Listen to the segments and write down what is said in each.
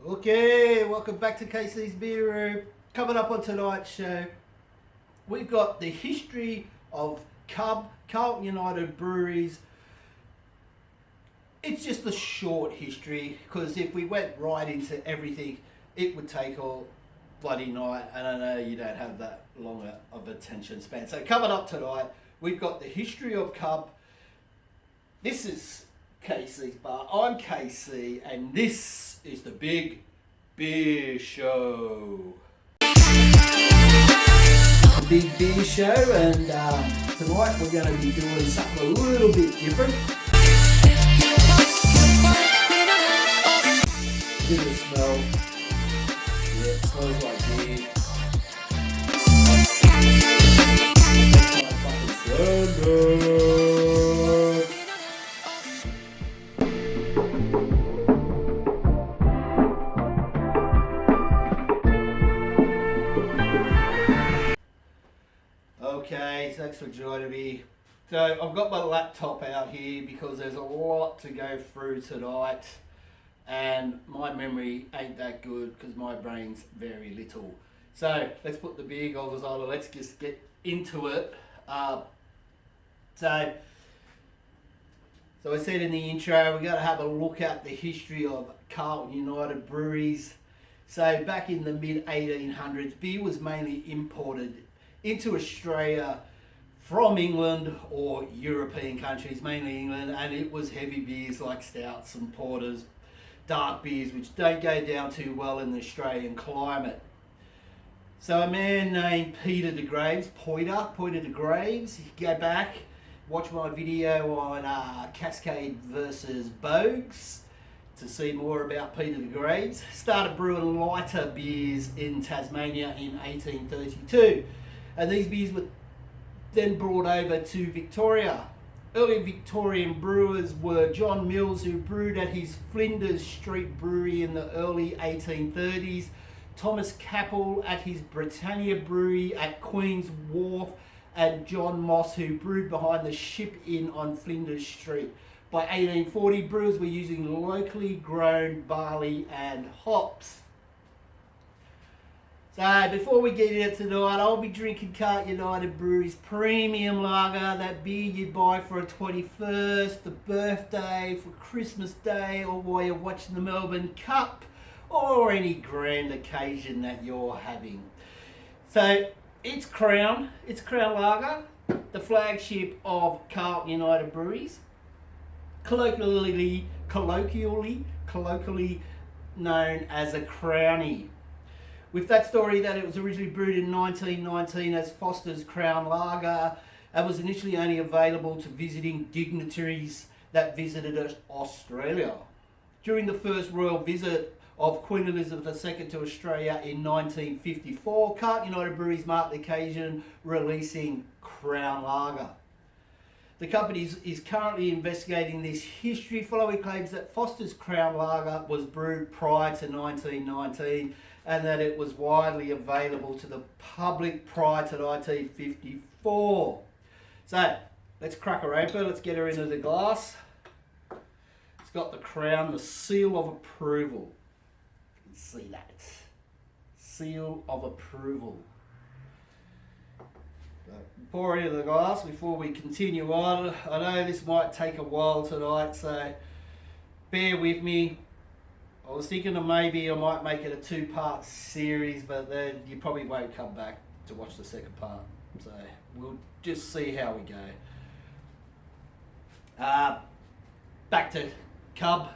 Okay, welcome back to KC's Beer Room. Coming up on tonight's show, we've got the history of Carlton United Breweries. It's just a short history because if we went right into everything, it would take all bloody night, and I know you don't have that long of attention span. So coming up tonight, we've got the history of Cub. This is KC's Bar. I'm KC, and this is the Big Beer Show. The Big Beer Show, and tonight we're going to be doing something a little bit different. Give it a smell. Yeah, it smells like beer. Okay, thanks for joining me. So I've got my laptop out here because there's a lot to go through tonight, and my memory ain't that good because my brain's very little. So let's put the beer goggles on and let's just get into it. So I said in the intro, we got to have a look at the history of Carlton United Breweries. So back in the mid 1800s, beer was mainly imported into Australia from England or European countries, mainly England, and it was heavy beers like stouts and porters, dark beers which don't go down too well in the Australian climate. So a man named Peter de Graves, Pointer de Graves, you go back, watch my video on Cascade versus Bogues to see more about Peter de Graves. Started brewing lighter beers in Tasmania in 1832. And these beers were then brought over to Victoria. Early Victorian brewers were John Mills, who brewed at his Flinders Street brewery in the early 1830s, Thomas Capel at his Britannia brewery at Queen's Wharf, and John Moss, who brewed behind the Ship Inn on Flinders Street. By 1840, brewers were using locally grown barley and hops. So before we get into tonight, I'll be drinking Carlton United Breweries Premium Lager, that beer you buy for a 21st, the birthday, for Christmas Day, or while you're watching the Melbourne Cup, or any grand occasion that you're having. So it's Crown Lager, the flagship of Carlton United Breweries, colloquially known as a Crownie. With that story that it was originally brewed in 1919 as Foster's Crown Lager, and was initially only available to visiting dignitaries that visited Australia. During the first royal visit of Queen Elizabeth II to Australia in 1954, Carlton United Breweries marked the occasion releasing Crown Lager. The company is currently investigating this history following claims that Foster's Crown Lager was brewed prior to 1919 and that it was widely available to the public prior to 1954. So, let's crack her open, let's get her into the glass. It's got the crown, the seal of approval. You can see that. Seal of approval. So, pour it into the glass before we continue on. I know this might take a while tonight, so bear with me. I was thinking of maybe I might make it a two-part series, but then you probably won't come back to watch the second part. So we'll just see how we go. Back to Cub.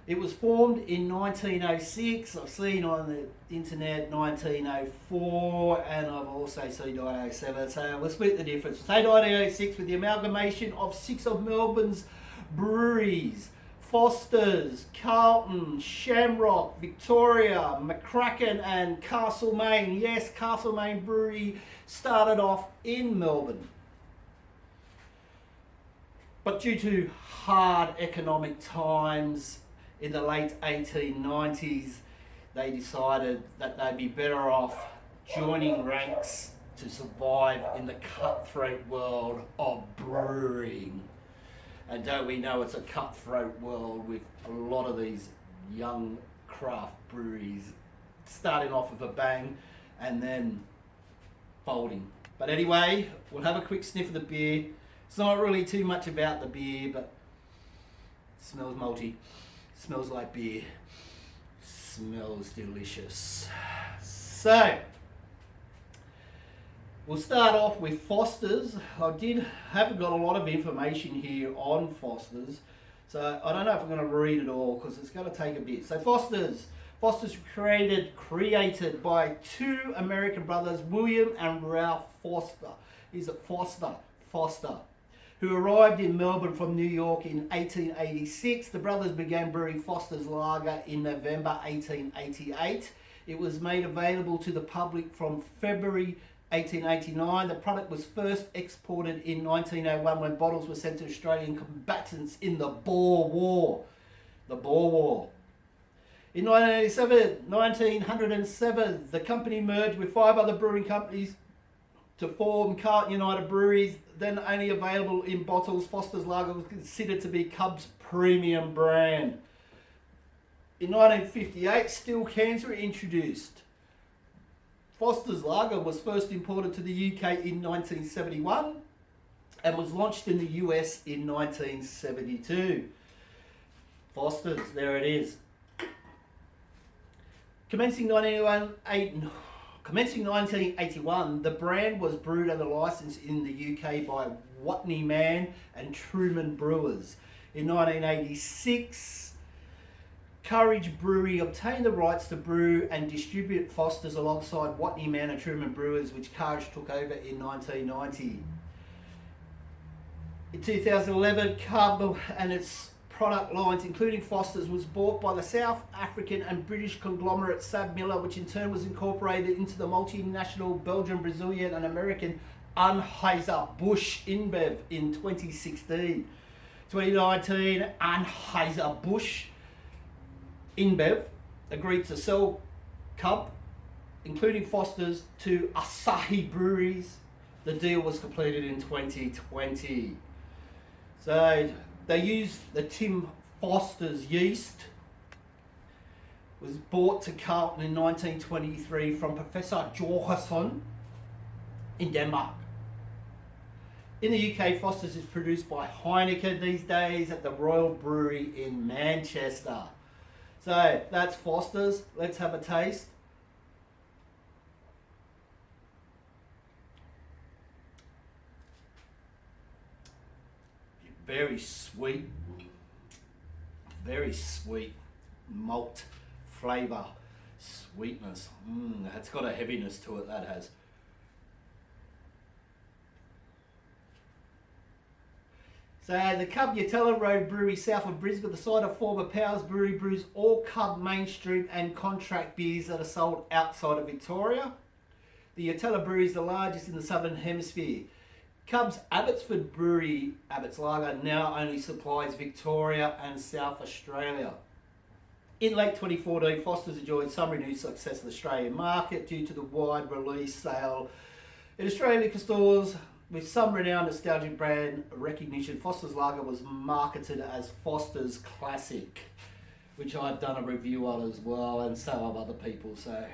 It was formed in 1906. I've seen on the internet 1904, and I've also seen 1907. So we'll split the difference. Say 1906 with the amalgamation of 6 of Melbourne's breweries: Foster's, Carlton, Shamrock, Victoria, McCracken and Castlemaine. Yes, Castlemaine Brewery started off in Melbourne. But due to hard economic times in the late 1890s, they decided that they'd be better off joining ranks to survive in the cutthroat world of brewing. And don't we know it's a cutthroat world with a lot of these young craft breweries, starting off with a bang and then folding. But anyway, we'll have a quick sniff of the beer. It's not really too much about the beer, but it smells malty, smells like beer, smells delicious. So, we'll start off with Foster's. Haven't got a lot of information here on Foster's, so I don't know if I'm going to read it all because it's going to take a bit. So Foster's created by two American brothers, William and Ralph Foster. Is it Foster? Foster, who arrived in Melbourne from New York in 1886. The brothers began brewing Foster's Lager in November 1888. It was made available to the public from February 1889. The product was first exported in 1901 when bottles were sent to Australian combatants in the Boer War. The Boer War. In 1907, the company merged with 5 other brewing companies to form Carlton United Breweries. Then only available in bottles, Foster's Lager was considered to be Cub's premium brand. In 1958, still cans were introduced. Foster's Lager was first imported to the UK in 1971 and was launched in the US in 1972. Foster's, there it is. Commencing 1981, the brand was brewed under license in the UK by Watney Mann and Truman Brewers. In 1986, Courage Brewery obtained the rights to brew and distribute Foster's alongside Watney Mann and Truman Brewers, which Courage took over in 1990. In 2011, Cub and its product lines, including Foster's, was bought by the South African and British conglomerate SABMiller, which in turn was incorporated into the multinational Belgian, Brazilian and American Anheuser-Busch InBev in 2016. 2019, Anheuser-Busch InBev agreed to sell Cub, including Foster's, to Asahi Breweries. The deal was completed in 2020. So they used the Tim Foster's yeast. It was brought to Carlton in 1923 from Professor Jorgensen in Denmark. In the UK, Foster's is produced by Heineken these days at the Royal Brewery in Manchester. So that's Foster's. Let's have a taste. Very sweet malt flavour, sweetness. It's got a heaviness to it, that has. So the Cub Yatella Road Brewery south of Brisbane, the site of former Powers Brewery, brews all Cub mainstream and contract beers that are sold outside of Victoria. The Yatella Brewery is the largest in the Southern Hemisphere. Cub's Abbotsford Brewery, Abbott's Lager, now only supplies Victoria and South Australia. In late 2014, Foster's enjoyed some renewed success in the Australian market due to the wide release sale in Australian liquor stores. With some renowned nostalgic brand recognition, Foster's Lager was marketed as Foster's Classic, which I've done a review on as well, and so have other people. So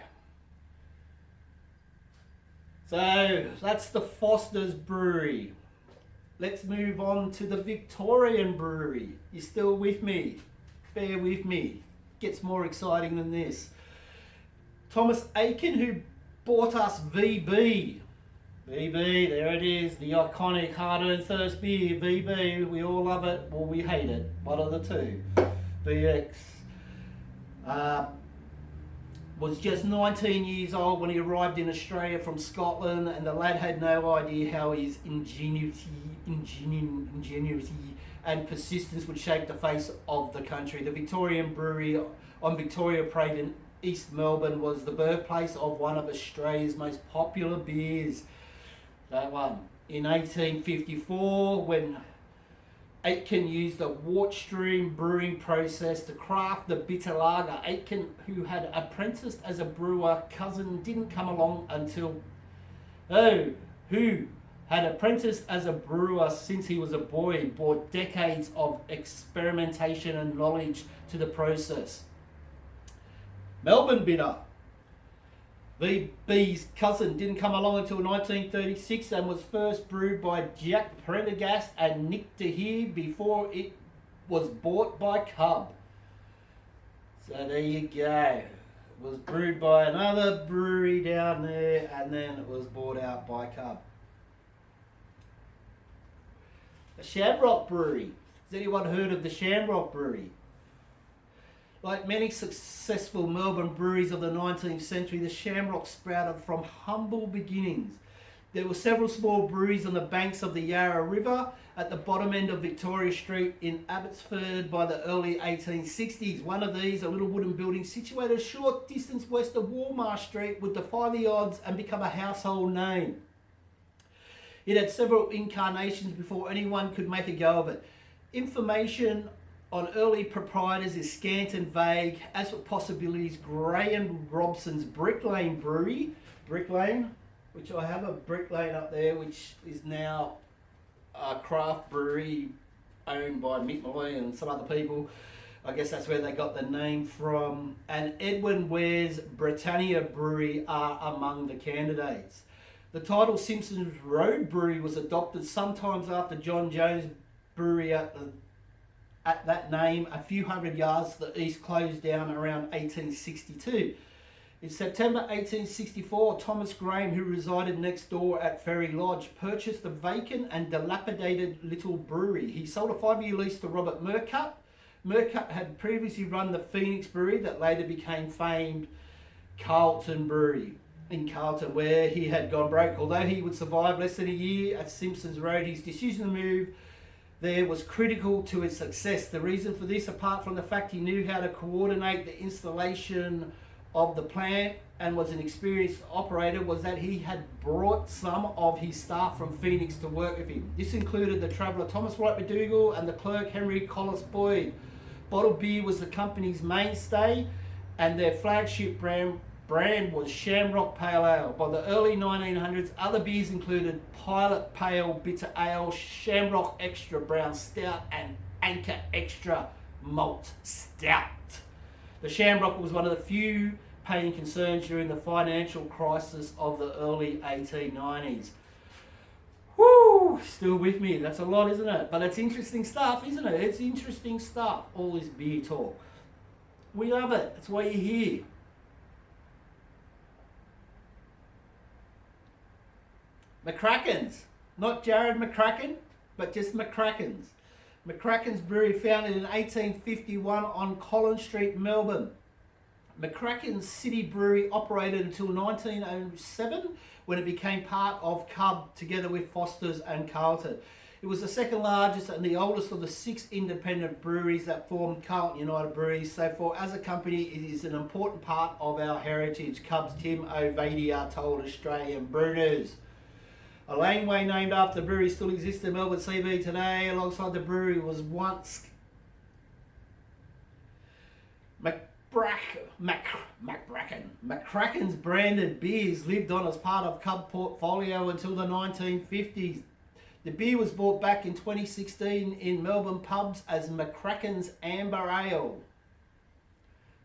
that's the Foster's Brewery. Let's move on to the Victorian Brewery. You still with me? Bear with me. Gets more exciting than this. Thomas Aiken, who bought us VB. VB, there it is, the iconic hard-earned thirst beer, VB. We all love it, or we hate it. One of the two. VX. Was just 19 years old when he arrived in Australia from Scotland, and the lad had no idea how his ingenuity and persistence would shape the face of the country. The Victorian Brewery on Victoria Parade in East Melbourne was the birthplace of one of Australia's most popular beers. That one. In 1854, when Aitken used the Wartstream brewing process to craft the bitter lager. Aitken, who had apprenticed as a brewer, cousin didn't come along until... who had apprenticed as a brewer since he was a boy, brought decades of experimentation and knowledge to the process. Melbourne bitter. VB's cousin didn't come along until 1936 and was first brewed by Jack Prendergast and Nick DeHere before it was bought by Cub. So there you go. It was brewed by another brewery down there and then it was bought out by Cub. The Shamrock Brewery. Has anyone heard of the Shamrock Brewery? Like many successful Melbourne breweries of the 19th century, the Shamrock sprouted from humble beginnings. There were several small breweries on the banks of the Yarra River at the bottom end of Victoria Street in Abbotsford by the early 1860s. One of these, a little wooden building situated a short distance west of Walmart Street, would defy the odds and become a household name. It had several incarnations before anyone could make a go of it. Information on early proprietors is scant and vague. As for possibilities, Graham Robson's Brick Lane Brewery, Brick Lane, which I have a Brick Lane up there, which is now a craft brewery owned by Mick Malloy and some other people. I guess that's where they got the name from. And Edwin Ware's Britannia Brewery are among the candidates. The title Simpsons Road Brewery was adopted sometimes after John Jones Brewery at that name a few hundred yards to the east closed down around 1862. In September 1864, Thomas Graham, who resided next door at Ferry Lodge, purchased a vacant and dilapidated little brewery. He sold a 5-year lease to Robert Murcutt. Murcutt had previously run the Phoenix Brewery that later became famed Carlton Brewery in Carlton, where he had gone broke. Although he would survive less than a year at Simpsons Road, his decision to move there was critical to its success. The reason for this, apart from the fact he knew how to coordinate the installation of the plant and was an experienced operator, was that he had brought some of his staff from Phoenix to work with him. This included the traveller Thomas Wright McDougall and the clerk Henry Collis Boyd. Bottled beer was the company's mainstay and their flagship brand was Shamrock Pale Ale. By the early 1900s, other beers included Pilot Pale Bitter Ale, Shamrock Extra Brown Stout, and Anchor Extra Malt Stout. The Shamrock was one of the few paying concerns during the financial crisis of the early 1890s. Woo! Still with me. That's a lot, isn't it? But it's interesting stuff, isn't it? It's interesting stuff, all this beer talk. We love it. That's why you're here. McCracken's. Not Jared McCracken, but just McCracken's. McCracken's Brewery, founded in 1851 on Collins Street, Melbourne. McCracken's City Brewery operated until 1907, when it became part of Cub together with Foster's and Carlton. It was the second largest and the oldest of the 6 independent breweries that formed Carlton United Breweries. So for as a company, it is an important part of our heritage, Cub's Tim O'Vadia told Australian Brewers. A laneway named after the brewery still exists in Melbourne CBD today. Alongside the brewery was once McCracken's branded beers lived on as part of Cub portfolio until the 1950s. The beer was brought back in 2016 in Melbourne pubs as McCracken's Amber Ale.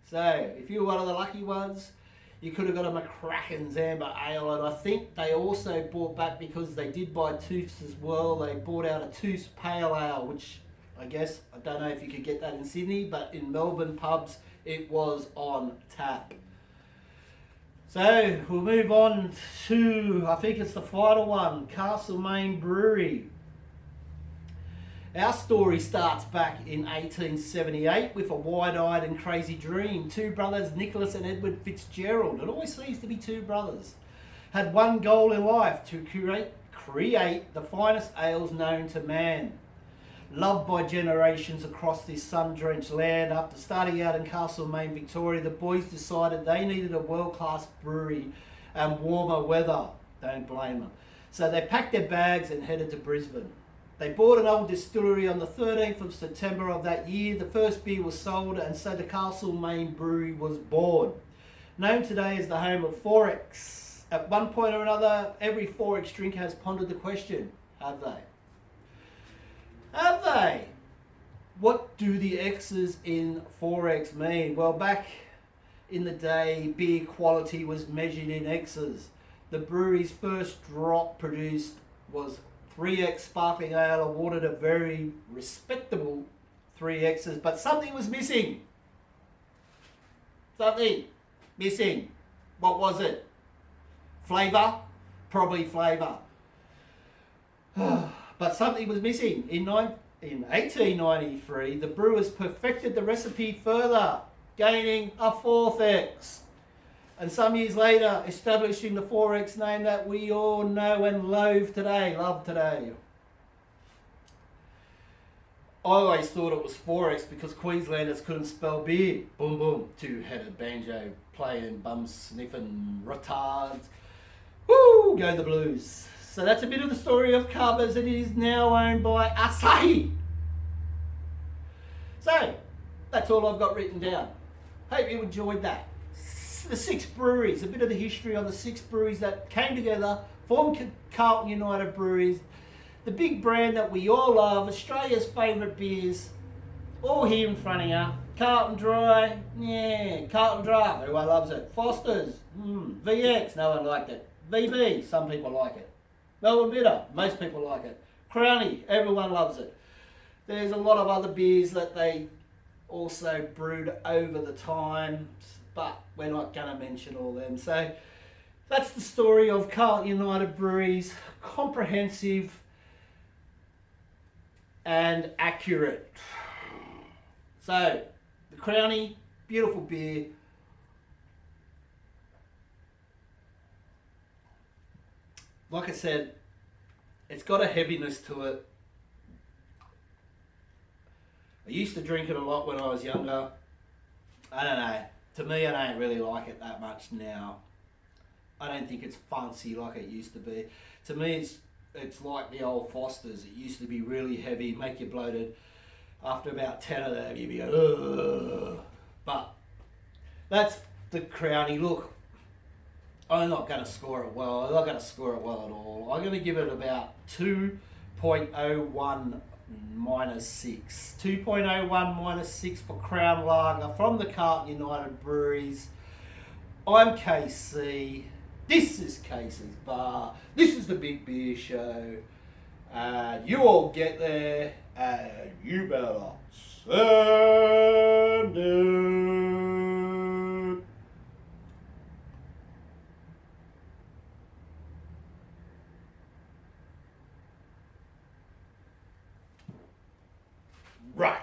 So, if you're one of the lucky ones, you could have got a McCracken's Amber Ale, and I think they also brought back, because they did buy Tooths as well, they brought out a Tooths Pale Ale, which I guess, I don't know if you could get that in Sydney, but in Melbourne pubs it was on tap. So we'll move on to, I think it's the final one, Castlemaine Brewery. Our story starts back in 1878 with a wide-eyed and crazy dream. 2 brothers, Nicholas and Edward Fitzgerald, it always seems to be 2 brothers, had one goal in life: to create the finest ales known to man. Loved by generations across this sun-drenched land, after starting out in Castlemaine, Victoria, the boys decided they needed a world-class brewery and warmer weather. Don't blame them. So they packed their bags and headed to Brisbane. They bought an old distillery on the 13th of September of that year. The first beer was sold, and so the Castlemaine Brewery was born. Known today as the home of Forex. At one point or another, every Forex drinker has pondered the question, have they? Have they? What do the X's in Forex mean? Well, back in the day, beer quality was measured in X's. The brewery's first drop produced was 3X Sparkling Ale, awarded a very respectable 3X's, but something was missing. Something missing. What was it? Flavour? Probably flavour. But something was missing. In 1893, the brewers perfected the recipe further, gaining a 4th X. And some years later, establishing the 4X name that we all know and love today. I always thought it was 4X because Queenslanders couldn't spell beer. Boom, boom. Two-headed banjo playing, bum sniffing retards. Woo! Go the Blues. So that's a bit of the story of Cubba's, and it is now owned by Asahi. So, that's all I've got written down. Hope you enjoyed that. The 6 breweries, a bit of the history on the 6 breweries that came together, formed Carlton United Breweries, the big brand that we all love, Australia's favourite beers, all here in front of you. Carlton Dry, yeah, Carlton Draft, everyone loves it. Foster's, VX, no one liked it. VB, some people like it. Melbourne Bitter, most people like it. Crownie, everyone loves it. There's a lot of other beers that they also brewed over the times, but we're not going to mention all them. So that's the story of Carlton United Breweries, comprehensive and accurate. So the Crownie, beautiful beer. Like I said, it's got a heaviness to it. I used to drink it a lot when I was younger. I don't know. To me, I don't really like it that much now. I don't think it's fancy like it used to be. To me, it's like the old Fosters. It used to be really heavy, make you bloated. After about 10 of them, you'd be going, ugh. But that's the Crownie. Look, I'm not going to score it well. I'm not going to score it well at all. I'm going to give it about 2.01 minus 6. 2.01 minus 6 for Crown Lager from the Carlton United Breweries. I'm KC. This is KC's Bar. This is the Big Beer Show. You all get there and you better send it. Right.